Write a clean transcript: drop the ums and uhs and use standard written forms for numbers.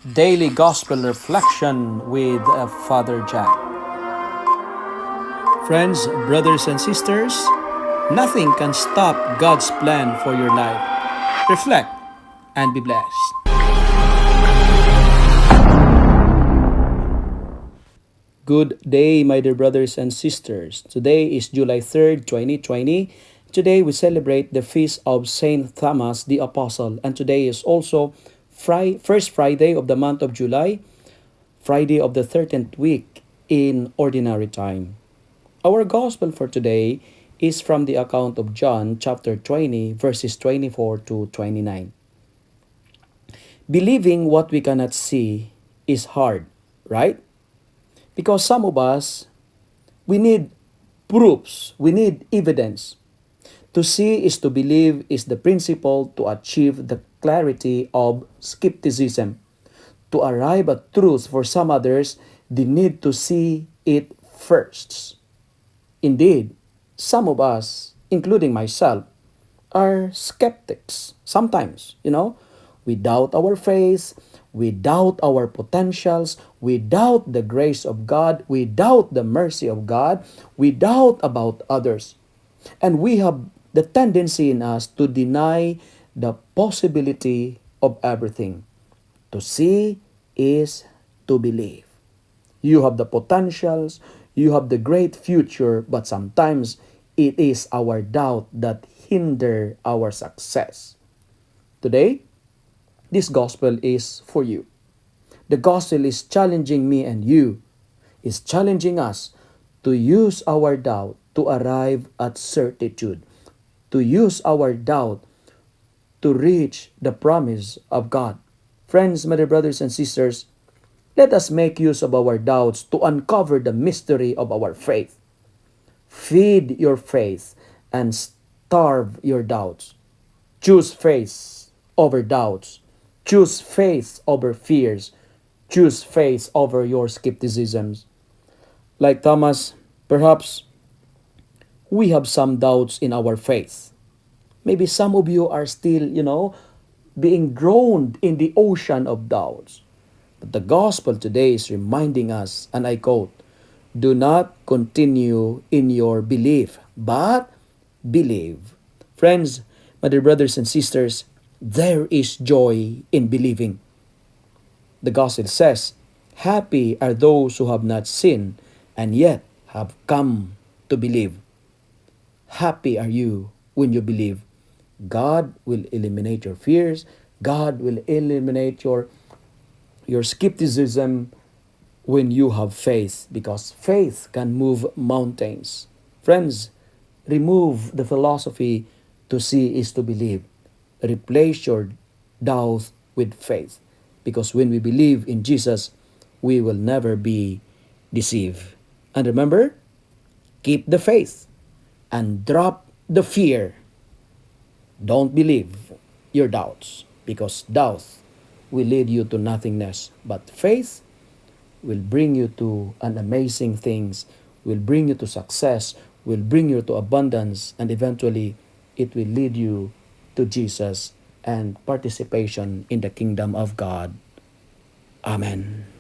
Daily Gospel Reflection with Father Jack. Friends, brothers, and sisters, nothing can stop God's plan for your life. Reflect and be blessed. Good day, my dear brothers and sisters. Today is July 3rd, 2020. Today we celebrate the feast of Saint Thomas the Apostle, and today is also first Friday of the month of July, Friday of the 13th week in Ordinary Time. Our Gospel for today is from the account of John chapter 20 verses 24 to 29. Believing what we cannot see is hard, right? Because some of us, we need proofs, we need evidence. To see is to believe is the principle to achieve the clarity of skepticism. To arrive at truth for some others, they need to see it first. Indeed, some of us, including myself, are skeptics sometimes, We doubt our faith, we doubt our potentials, we doubt the grace of God, we doubt the mercy of God, we doubt about others. And we have the tendency in us to deny the possibility of everything. To see is to believe. You have the potentials, you have the great future, but sometimes it is our doubt that hinder our success. Today, this gospel is for you. The gospel is challenging me and you, is challenging us to use our doubt to arrive at certitude, to use our doubt to reach the promise of God. Friends, my dear brothers and sisters, let us make use of our doubts to uncover the mystery of our faith. Feed your faith and starve your doubts. Choose faith over doubts. Choose faith over fears. Choose faith over your skepticisms. Like Thomas, perhaps we have some doubts in our faith. Maybe some of you are still, being drowned in the ocean of doubts. But the gospel today is reminding us, and I quote, do not continue in your belief, but believe. Friends, my dear brothers and sisters, there is joy in believing. The gospel says, happy are those who have not seen and yet have come to believe. Happy are you when you believe. God will eliminate your fears. God will eliminate your skepticism when you have faith, because faith can move mountains. Friends, remove the philosophy to see is to believe. Replace your doubt with faith, because when we believe in Jesus, we will never be deceived. And remember, keep the faith and drop the fear. Don't believe your doubts, because doubt will lead you to nothingness, but faith will bring you to an amazing things, will bring you to success, will bring you to abundance, and eventually it will lead you to Jesus and participation in the kingdom of God. Amen.